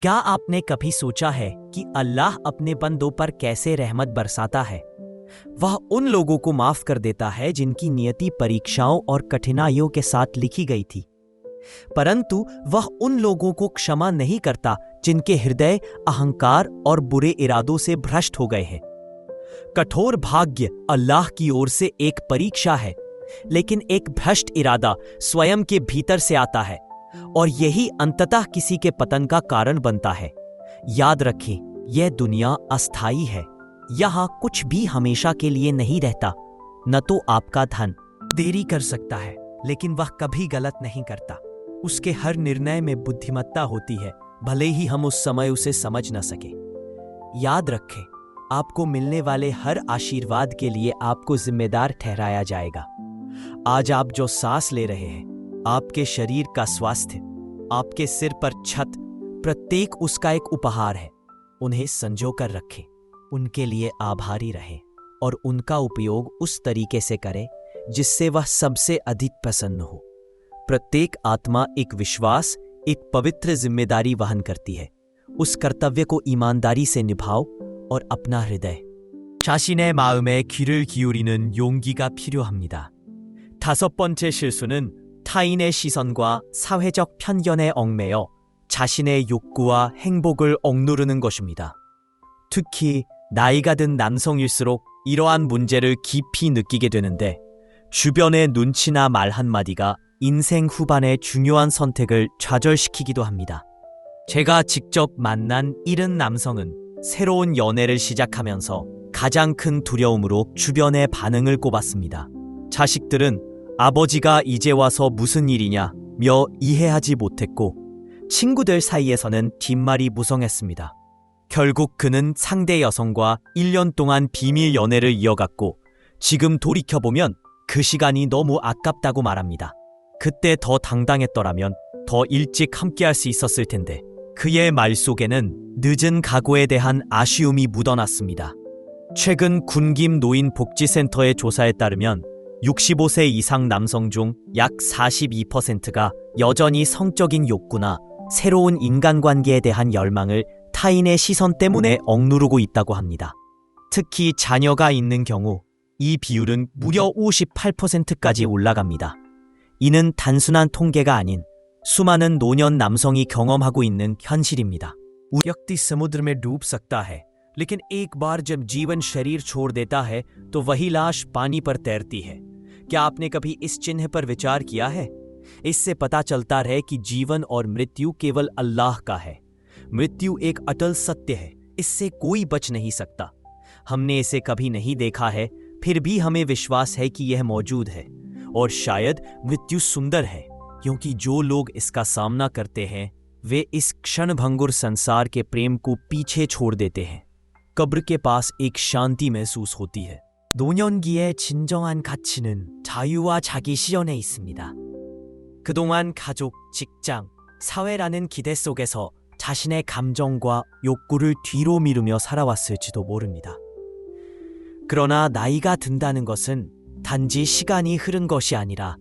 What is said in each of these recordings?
क्या आपने कभी सोचा है कि अल्लाह अपने बंदों पर कैसे रहमत बरसाता है? वह उन लोगों को माफ कर देता है जिनकी नियति परीक्षाओं और कठिनाइयों के साथ लिखी गई थी, परंतु वह उन लोगों को क्षमा नहीं करता जिनके हृदय अहंकार और बुरे इरादों से भ्रष्ट हो गए हैं। कठोर भाग्य अल्लाह की ओर से एक परीक्षा है, लेकिन एक भ्रष्ट इरादा स्वयं के भीतर से आता है और यही अंततः किसी के पतन का कारण बनता है। याद रखें, यह दुनिया अस्थायी है। यहां कुछ भी हमेशा के लिए नहीं रहता। न तो आपका धन देरी कर सकता है, लेकिन वह कभी गलत नहीं करता। उसके हर निर्णय में बुद्धिमत्ता होती है, भले ही हम उस समय उसे समझ न सके। याद रखें, आपको मिलने वाले हर आशीर्वाद के लिए आपको जिम्मेदार ठहराया जाएगा। आज आप जो सांस ले रहे हैं, आपके शरीर का स्वास्थ्य, आपके सिर पर छत, प्रत्येक उसका एक उपहार है। उन्हें संजो कर रखें, उनके लिए आभारी रहें और उनका उपयोग उस तरीके से करें जिससे वह सबसे अधिक प्रसन्न हो। प्रत्येक आत्मा एक विश्वास, एक पवित्र जिम्मेदारी वहन करती है। उस कर्तव्य को ईमानदारी से निभाओ और अपना हृदय 자신의 마음에 귀를 기울이는 용기가 필요합니다. 다섯 번째 실수는 타인의 시선과 사회적 편견에 얽매여 자신의 욕구와 행복을 억누르는 것입니다. 특히 나이가 든 남성일수록 이러한 문제를 깊이 느끼게 되는데, 주변의 눈치나 말 한마디가 인생 후반의 중요한 선택을 좌절시키기도 합니다. 제가 직접 만난 70 남성은 새로운 연애를 시작하면서 가장 큰 두려움으로 주변의 반응을 꼽았습니다. 자식들은 아버지가 이제 와서 무슨 일이냐며 이해하지 못했고, 친구들 사이에서는 뒷말이 무성했습니다. 결국 그는 상대 여성과 1년 동안 비밀 연애를 이어갔고, 지금 돌이켜보면 그 시간이 너무 아깝다고 말합니다. 그때 더 당당했더라면 더 일찍 함께할 수 있었을 텐데, 그의 말 속에는 늦은 각오에 대한 아쉬움이 묻어났습니다. 최근 군김 노인복지센터의 조사에 따르면 65세 이상 남성 중 약 42%가 여전히 성적인 욕구나 새로운 인간관계에 대한 열망을 타인의 시선 때문에 억누르고 있다고 합니다. 특히 자녀가 있는 경우 이 비율은 무려 58%까지 올라갑니다. 이는 단순한 통계가 아닌 수많은 노년 남성이 경험하고 있는 현실입니다. व्यक्ति समुद्र में डूब सकता है, लेकिन एक बार जब जीवन शरीर छोड़ देता है तो वही लाश पानी पर तैरती है। क्या आपने कभी इस चिन्ह पर विचार किया है? इससे पता चलता है कि जीवन और मृत्यु केवल अल्लाह का है। मृत्यु एक अटल सत्य है, इससे कोई बच नहीं सकता। हमने इसे कभी नहीं देखा है, फिर भी हमें विश्वास है कि यह मौजूद है। और शायद मृत्यु सुंदर है, क्योंकि जो लोग इसका सामना करते हैं वे इस क्षणभंगुर संसार के प्रेम को पीछे छोड़ देते हैं। कब्र के पास एक शांति महसूस होती है। 노년기의 진정한 가치는 자유와 자기 실현에 있습니다. 그동안 가족, 직장, 사회라는 기대 속에서 자신의 감정과 욕구를 뒤로 미루며 살아왔을지도 모릅니다. 그러나 나이가 든다는 것은 단지 시간이 흐른 것이 아니라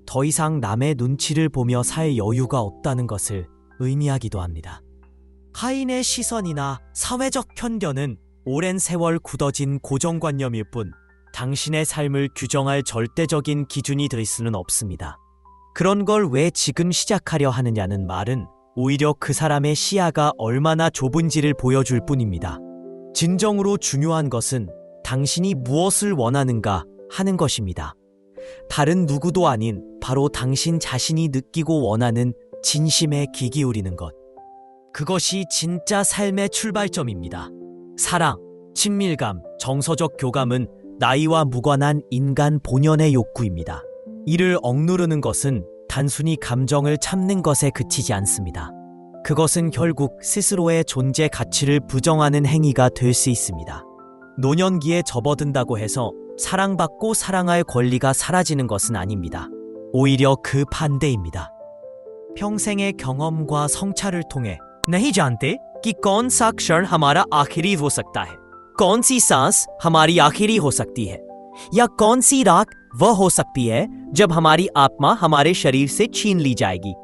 더 이상 남의 눈치를 보며 살 여유가 없다는 것을 의미하기도 합니다. 타인의 시선이나 사회적 편견은 오랜 세월 굳어진 고정관념일 뿐 당신의 삶을 규정할 절대적인 기준이 될 수는 없습니다. 그런 걸 왜 지금 시작하려 하느냐는 말은 오히려 그 사람의 시야가 얼마나 좁은지를 보여줄 뿐입니다. 진정으로 중요한 것은 당신이 무엇을 원하는가 하는 것입니다. 다른 누구도 아닌 바로 당신 자신이 느끼고 원하는 진심에 귀 기울이는 것. 그것이 진짜 삶의 출발점입니다. 사랑, 친밀감, 정서적 교감은 나이와 무관한 인간 본연의 욕구입니다. 이를 억누르는 것은 단순히 감정을 참는 것에 그치지 않습니다. 그것은 결국 스스로의 존재 가치를 부정하는 행위가 될 수 있습니다. 노년기에 접어든다고 해서 사랑받고 사랑할 권리가 사라지는 것은 아닙니다. 오히려 그 반대입니다. 평생의 경험과 성찰을 통해 नहीं जानते कि कौन सा क्षण हमारा आखिरी हो सकता है, कौन सी सांस हमारी आखिरी हो सकती है, या कौन सी रात वह हो सकती है जब हमारी आत्मा हमारे शरीर से छीन ली जाएगी।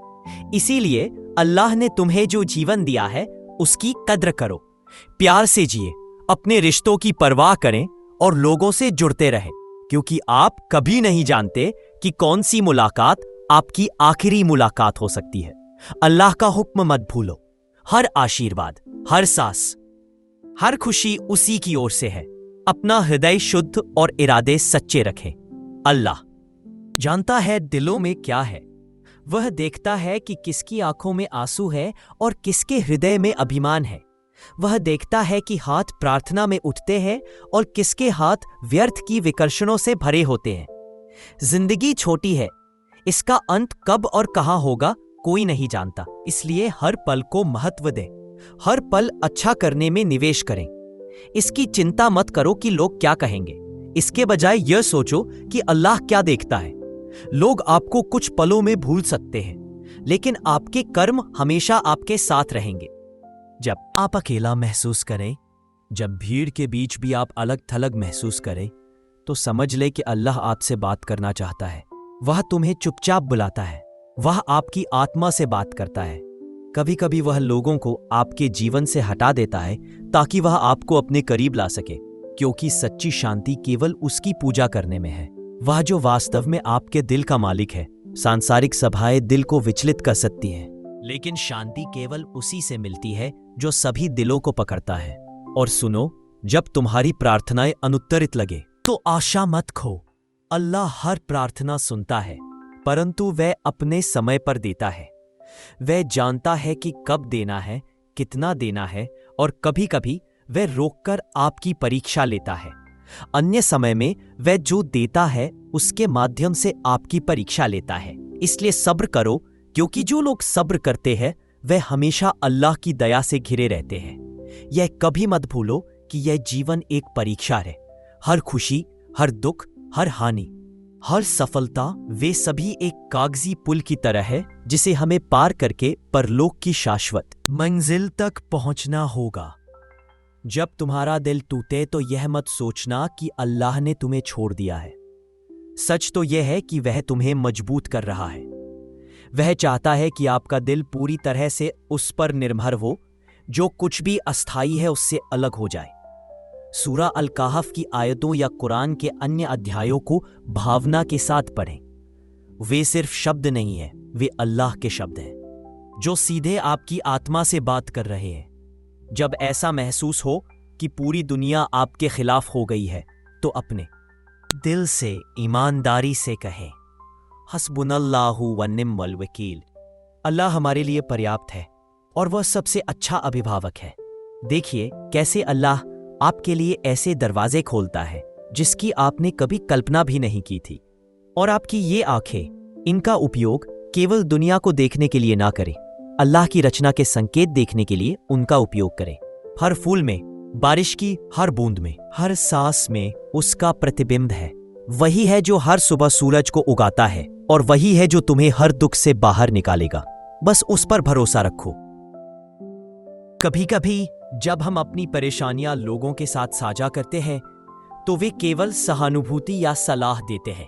इसीलिए अल्लाह ने तुम्हें जो जीवन दिया है उसकी कद्र करो, प्यार से जिए, अपने रिश्तों की परवाह करें और लोगों से जुड़ते रहें, क्योंकि आप कभी नहीं जानते कि कौन सी मुलाकात आपकी आखिरी मुलाकात हो सकती है। अल्लाह का हुक्म मत भूलो। हर आशीर्वाद, हर सांस, हर खुशी उसी की ओर से है। अपना हृदय शुद्ध और इरादे सच्चे रखें। अल्लाह जानता है दिलों में क्या है। वह देखता है कि किसकी आंखों में आंसू है और किसके हृदय में अभिमान है। वह देखता है कि हाथ प्रार्थना में उठते हैं और किसके हाथ व्यर्थ की विकर्षणों से भरे होते हैं। जिंदगी छोटी है, इसका अंत कब और कहां होगा कोई नहीं जानता। इसलिए हर पल को महत्व दें, हर पल अच्छा करने में निवेश करें। इसकी चिंता मत करो कि लोग क्या कहेंगे, इसके बजाय यह सोचो कि अल्लाह क्या देखता है। लोग आपको कुछ पलों में भूल सकते हैं, लेकिन आपके कर्म हमेशा आपके साथ रहेंगे। जब आप अकेला महसूस करें, जब भीड़ के बीच भी आप अलग थलग महसूस करें, तो समझ ले कि अल्लाह आपसे बात करना चाहता है। वह तुम्हें चुपचाप बुलाता है, वह आपकी आत्मा से बात करता है। कभी कभी वह लोगों को आपके जीवन से हटा देता है ताकि वह आपको अपने करीब ला सके, क्योंकि सच्ची शांति केवल उसकी पूजा करने में है, वह जो वास्तव में आपके दिल का मालिक है। सांसारिक सभाएं दिल को विचलित कर सकती हैं, लेकिन शांति केवल उसी से मिलती है जो सभी दिलों को पकड़ता है। और सुनो, जब तुम्हारी प्रार्थनाएं अनुत्तरित लगे तो आशा मत खो। अल्लाह हर प्रार्थना सुनता है, परंतु वह अपने समय पर देता है। वह जानता है कि कब देना है, कितना देना है, और कभी कभी वह रोककर आपकी परीक्षा लेता है। अन्य समय में वह जो देता है उसके माध्यम से आपकी परीक्षा लेता है। इसलिए सब्र करो, क्योंकि जो लोग सब्र करते हैं वह हमेशा अल्लाह की दया से घिरे रहते हैं। यह कभी मत भूलो कि यह जीवन एक परीक्षा है। हर खुशी, हर दुख, हर हानि, हर सफलता, वे सभी एक कागजी पुल की तरह है जिसे हमें पार करके परलोक की शाश्वत मंजिल तक पहुंचना होगा। जब तुम्हारा दिल टूटे तो यह मत सोचना कि अल्लाह ने तुम्हें छोड़ दिया है। सच तो यह है कि वह तुम्हें मजबूत कर रहा है। वह चाहता है कि आपका दिल पूरी तरह से उस पर निर्भर हो, जो कुछ भी अस्थायी है उससे अलग हो जाए। सूरा अल कहफ की आयतों या कुरान के अन्य अध्यायों को भावना के साथ पढ़ें। वे सिर्फ शब्द नहीं है, वे अल्लाह के शब्द हैं जो सीधे आपकी आत्मा से बात कर रहे हैं। जब ऐसा महसूस हो कि पूरी दुनिया आपके खिलाफ हो गई है, तो अपने दिल से ईमानदारी से कहें, हस्बुनल्लाहु व निअमल वकील। अल्लाह हमारे लिए पर्याप्त है और वह सबसे अच्छा अभिभावक है। देखिए कैसे अल्लाह आपके लिए ऐसे दरवाजे खोलता है जिसकी आपने कभी कल्पना भी नहीं की थी। और आपकी ये आंखें, इनका उपयोग केवल दुनिया को देखने के लिए ना करें, अल्लाह की रचना के संकेत देखने के लिए उनका उपयोग करें। हर फूल में, बारिश की हर बूंद में, हर सांस में उसका प्रतिबिंब है। वही है जो हर सुबह सूरज को उगाता है और वही है जो तुम्हें हर दुख से बाहर निकालेगा। बस उस पर भरोसा रखो। कभी कभी जब हम अपनी परेशानियां लोगों के साथ साझा करते हैं तो वे केवल सहानुभूति या सलाह देते हैं,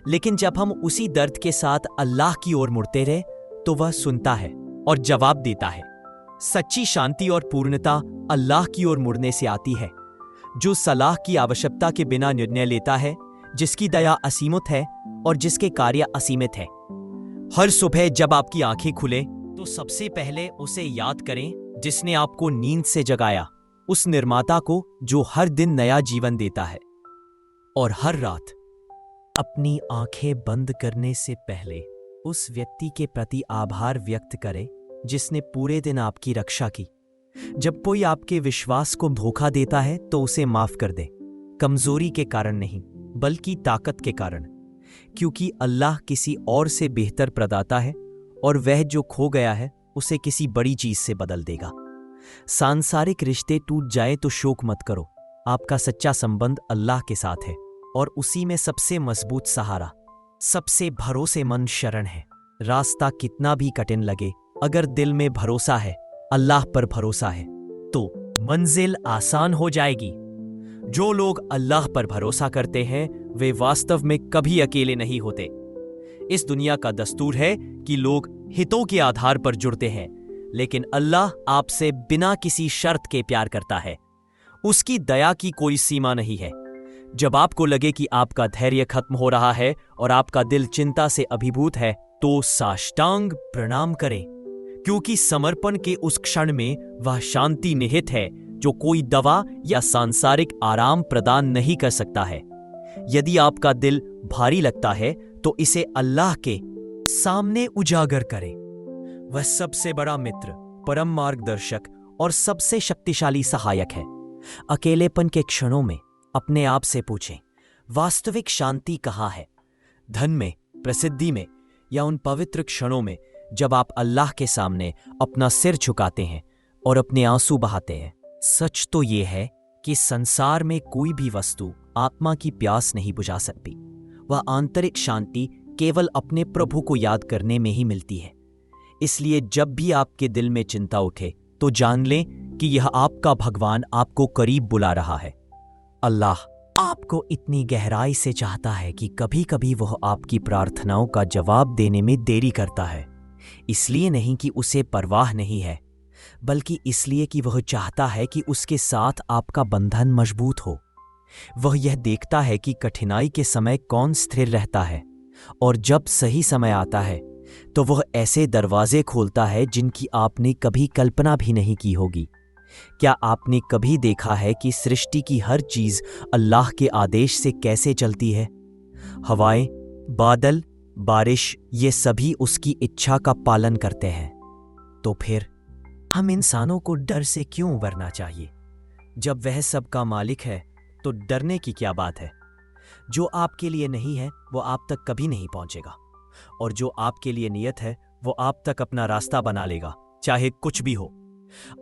लेकिन जब हम उसी दर्द के साथ अल्लाह की ओर मुड़ते रहे तो वह सुनता है और जवाब देता है। सच्ची शांति और पूर्णता अल्लाह की ओर मुड़ने से आती है, जो सलाह की आवश्यकता के बिना निर्णय लेता है, जिसकी दया असीमित है और जिसके कार्य असीमित है। हर सुबह जब आपकी आंखें खुले तो सबसे पहले उसे याद करें जिसने आपको नींद से जगाया, उस निर्माता को जो हर दिन नया जीवन देता है। और हर रात अपनी आंखें बंद करने से पहले उस व्यक्ति के प्रति आभार व्यक्त करें जिसने पूरे दिन आपकी रक्षा की। जब कोई आपके विश्वास को धोखा देता है तो उसे माफ कर दे, कमजोरी के कारण नहीं बल्कि ताकत के कारण, क्योंकि अल्लाह किसी और से बेहतर प्रदाता है और वह जो खो गया है उसे किसी बड़ी चीज से बदल देगा। सांसारिक रिश्ते टूट जाए तो शोक मत करो, आपका सच्चा संबंध अल्लाह के साथ है और उसी में सबसे मजबूत सहारा, सबसे भरोसेमंद शरण है। रास्ता कितना भी कठिन लगे, अगर दिल में भरोसा है, अल्लाह पर भरोसा है, तो मंजिल आसान हो जाएगी। जो लोग अल्लाह पर भरोसा करते हैं वे वास्तव में कभी अकेले नहीं होते। इस दुनिया का दस्तूर है कि लोग हितों के आधार पर जुड़ते हैं, लेकिन अल्लाह आपसे बिना किसी शर्त के प्यार करता है। उसकी दया की कोई सीमा नहीं है। जब आपको लगे कि आपका धैर्य खत्म हो रहा है और आपका दिल चिंता से अभिभूत है, तो साष्टांग प्रणाम करें, क्योंकि समर्पण के उस क्षण में वह शांति निहित है जो कोई दवा या सांसारिक आराम प्रदान नहीं कर सकता है। यदि आपका दिल भारी लगता है तो इसे अल्लाह के सामने उजागर करें। वह सबसे बड़ा मित्र, परम मार्गदर्शक और सबसे शक्तिशाली सहायक है। अकेलेपन के क्षणों में अपने आप से पूछें, वास्तविक शांति कहाँ है? धन में, प्रसिद्धि में, या उन पवित्र क्षणों में जब आप अल्लाह के सामने अपना सिर झुकाते हैं और अपने आंसू बहाते हैं? सच तो यह है कि संसार में कोई भी वस्तु आत्मा की प्यास नहीं बुझा सकती। वह आंतरिक शांति केवल अपने प्रभु को याद करने में ही मिलती है। इसलिए जब भी आपके दिल में चिंता उठे तो जान लें कि यह आपका भगवान आपको करीब बुला रहा है। अल्लाह आपको इतनी गहराई से चाहता है कि कभी कभी वह आपकी प्रार्थनाओं का जवाब देने में देरी करता है। इसलिए नहीं कि उसे परवाह नहीं है, बल्कि इसलिए कि वह चाहता है कि उसके साथ आपका बंधन मजबूत हो। वह यह देखता है कि कठिनाई के समय कौन स्थिर रहता है, और जब सही समय आता है तो वह ऐसे दरवाजे खोलता है जिनकी आपने कभी कल्पना भी नहीं की होगी। क्या आपने कभी देखा है कि सृष्टि की हर चीज अल्लाह के आदेश से कैसे चलती है? हवाएं, बादल, बारिश, ये सभी उसकी इच्छा का पालन करते हैं। तो फिर हम इंसानों को डर से क्यों उबरना चाहिए? जब वह सबका मालिक है तो डरने की क्या बात है? जो आपके लिए नहीं है वो आप तक कभी नहीं पहुंचेगा, और जो आपके लिए नियत है वो आप तक अपना रास्ता बना लेगा, चाहे कुछ भी हो।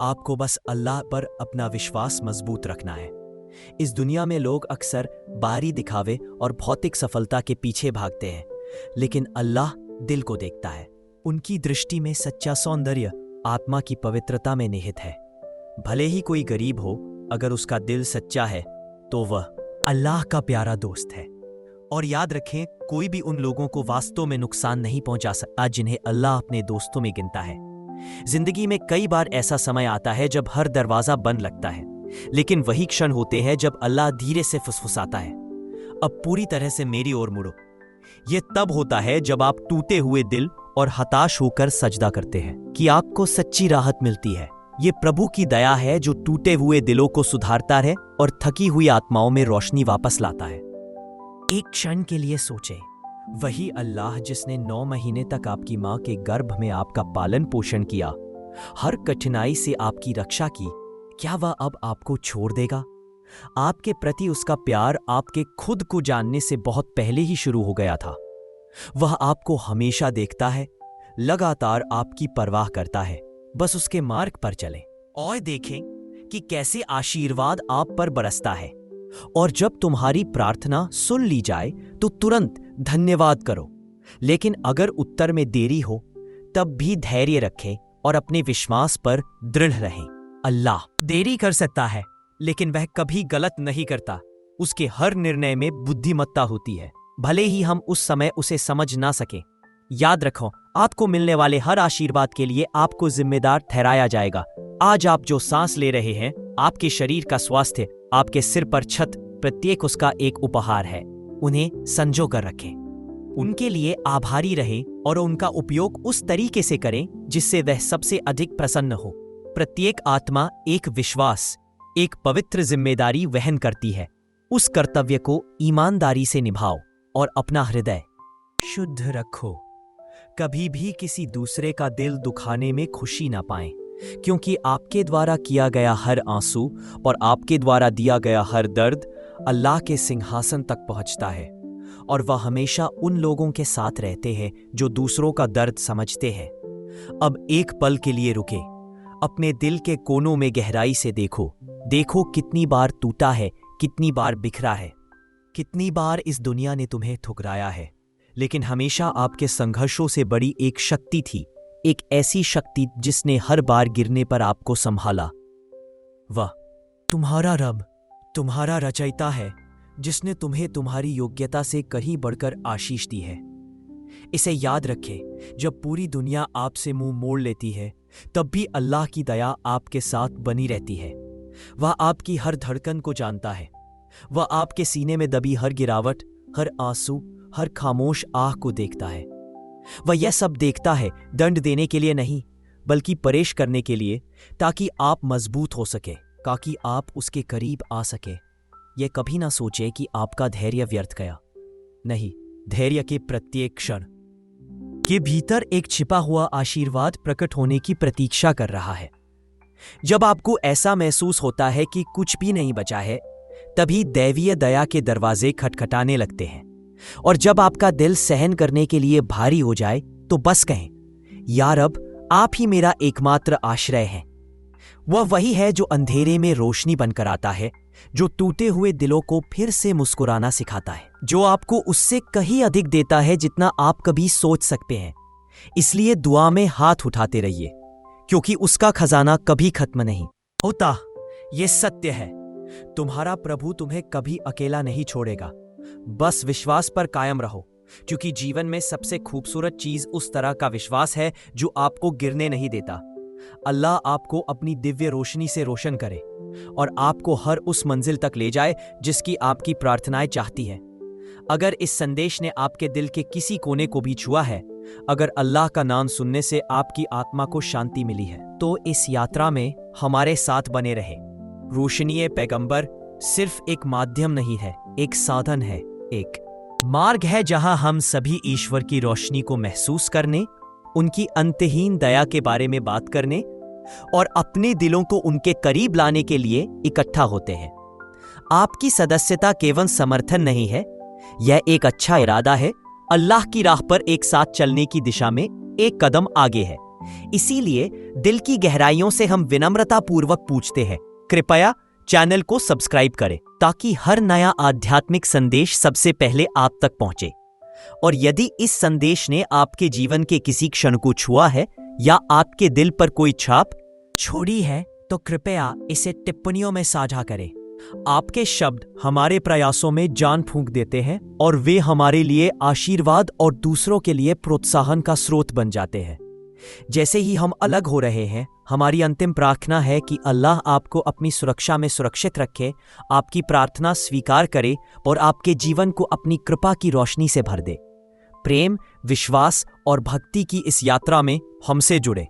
आपको बस अल्लाह पर अपना विश्वास मजबूत रखना है। इस दुनिया में लोग अक्सर बाहरी दिखावे और भौतिक सफलता के पीछे भागते हैं, लेकिन अल्लाह दिल को देखता है। उनकी दृष्टि में सच्चा सौंदर्य आत्मा की पवित्रता में निहित है। भले ही कोई गरीब हो, अगर उसका दिल सच्चा है तो वह अल्लाह का प्यारा दोस्त है। और याद रखें, कोई भी उन लोगों को वास्तव में नुकसान नहीं पहुंचा सकता जिन्हें अल्लाह अपने दोस्तों में गिनता है। जिंदगी में कई बार ऐसा समय आता है जब हर दरवाजा बंद लगता है, लेकिन वही क्षण होते हैं जब अल्लाह धीरे से फुसफुसाता है, अब पूरी तरह से मेरी ओर मुड़ो। यह तब होता है जब आप टूटे हुए दिल और हताश होकर सजदा करते हैं कि आपको सच्ची राहत मिलती है। ये प्रभु की दया है जो टूटे हुए दिलों को सुधारता है और थकी हुई आत्माओं में रोशनी वापस लाता है। एक क्षण के लिए सोचें, वही अल्लाह जिसने 9 महीने तक आपकी मां के गर्भ में आपका पालन पोषण किया, हर कठिनाई से आपकी रक्षा की, क्या वह अब आपको छोड़ देगा? आपके प्रति उसका प्यार आपके खुद को जानने से बहुत पहले ही शुरू हो गया था। वह आपको हमेशा देखता है, लगातार आपकी परवाह करता है। बस उसके मार्ग पर चलें और देखें कि कैसे आशीर्वाद आप पर बरसता है। और जब तुम्हारी प्रार्थना सुन ली जाए तो तुरंत धन्यवाद करो, लेकिन अगर उत्तर में देरी हो तब भी धैर्य रखें और अपने विश्वास पर दृढ़ रहें। अल्लाह देरी कर सकता है, लेकिन वह कभी गलत नहीं करता। उसके हर निर्णय में बुद्धिमत्ता होती है, भले ही हम उस समय उसे समझ ना सकें। याद रखो, आपको मिलने वाले हर आशीर्वाद के लिए आपको जिम्मेदार ठहराया जाएगा। आज आप जो सांस ले रहे हैं, आपके शरीर का स्वास्थ्य, आपके सिर पर छत, प्रत्येक उसका एक उपहार है। उन्हें संजो कर रखें, उनके लिए आभारी रहें और उनका उपयोग उस तरीके से करें जिससे वह सबसे अधिक प्रसन्न हो। प्रत्येक आत्मा एक विश्वास, एक पवित्र जिम्मेदारी वहन करती है। उस कर्तव्य को ईमानदारी से निभाओ और अपना हृदय शुद्ध रखो। कभी भी किसी दूसरे का दिल दुखाने में खुशी ना पाएं, क्योंकि आपके द्वारा किया गया हर आंसू और आपके द्वारा दिया गया हर दर्द अल्लाह के सिंहासन तक पहुंचता है, और वह हमेशा उन लोगों के साथ रहते हैं जो दूसरों का दर्द समझते हैं। अब एक पल के लिए रुके, अपने दिल के कोनों में गहराई से देखो। देखो कितनी बार टूटा है, कितनी बार बिखरा है, कितनी बार इस दुनिया ने तुम्हें ठुकराया है, लेकिन हमेशा आपके संघर्षों से बड़ी एक शक्ति थी, एक ऐसी शक्ति जिसने हर बार गिरने पर आपको संभाला। वह तुम्हारा रब, तुम्हारा रचयिता है, जिसने तुम्हें तुम्हारी योग्यता से कहीं बढ़कर आशीष दी है। इसे याद रखें, जब पूरी दुनिया आपसे मुंह मोड़ लेती है तब भी अल्लाह की दया आपके साथ बनी रहती है। वह आपकी हर धड़कन को जानता है। वह आपके सीने में दबी हर गिरावट, हर आंसू, हर खामोश आह को देखता है। वह यह सब देखता है दंड देने के लिए नहीं, बल्कि परेश करने के लिए, ताकि आप मजबूत हो सके, ताकि आप उसके करीब आ सके। यह कभी ना सोचे कि आपका धैर्य व्यर्थ गया। नहीं, धैर्य के प्रत्येक क्षण के भीतर एक छिपा हुआ आशीर्वाद प्रकट होने की प्रतीक्षा कर रहा है। जब आपको ऐसा महसूस होता है कि कुछ भी नहीं बचा है, तभी दैवीय दया के दरवाजे खटखटाने लगते हैं। और जब आपका दिल सहन करने के लिए भारी हो जाए, तो बस कहें, या रब, आप ही मेरा एकमात्र आश्रय हैं। वह वही है जो अंधेरे में रोशनी बनकर आता है, जो टूटे हुए दिलों को फिर से मुस्कुराना सिखाता है, जो आपको उससे कहीं अधिक देता है जितना आप कभी सोच सकते हैं। इसलिए दुआ में हाथ उठाते रहिए, क्योंकि उसका खजाना कभी खत्म नहीं होता। यह सत्य है, तुम्हारा प्रभु तुम्हें कभी अकेला नहीं छोड़ेगा। बस विश्वास पर कायम रहो, क्योंकि जीवन में सबसे खूबसूरत चीज उस तरह का विश्वास है जो आपको गिरने नहीं देता। अल्लाह आपको अपनी दिव्य रोशनी से रोशन करे और आपको हर उस मंजिल तक ले जाए जिसकी आपकी प्रार्थनाएं चाहती है। अगर इस संदेश ने आपके दिल के किसी कोने को भी छुआ है, अगर अल्लाह का नाम सुनने से आपकी आत्मा को शांति मिली है, तो इस यात्रा में हमारे साथ बने रहे। रोशनी पैगंबर सिर्फ एक माध्यम नहीं है, एक साधन है, एक मार्ग है जहां हम सभी ईश्वर की रोशनी को महसूस करने, उनकी अंतहीन दया के बारे में बात करने और अपने दिलों को उनके करीब लाने के लिए इकट्ठा होते हैं। आपकी सदस्यता केवल समर्थन नहीं है, यह एक अच्छा इरादा है, अल्लाह की राह पर एक साथ चलने की दिशा में एक कदम आगे है। इसीलिए दिल की गहराइयों से हम विनम्रतापूर्वक पूछते हैं, कृपया चैनल को सब्सक्राइब करें, ताकि हर नया आध्यात्मिक संदेश सबसे पहले आप तक पहुंचे। और यदि इस संदेश ने आपके जीवन के किसी क्षण को छुआ है या आपके दिल पर कोई छाप छोड़ी है, तो कृपया इसे टिप्पणियों में साझा करें। आपके शब्द हमारे प्रयासों में जान फूंक देते हैं और वे हमारे लिए आशीर्वाद और दूसरों के लिए प्रोत्साहन का स्रोत बन जाते हैं। जैसे ही हम अलग हो रहे हैं, हमारी अंतिम प्रार्थना है कि अल्लाह आपको अपनी सुरक्षा में सुरक्षित रखे, आपकी प्रार्थना स्वीकार करे और आपके जीवन को अपनी कृपा की रोशनी से भर दे। प्रेम, विश्वास और भक्ति की इस यात्रा में हमसे जुड़े।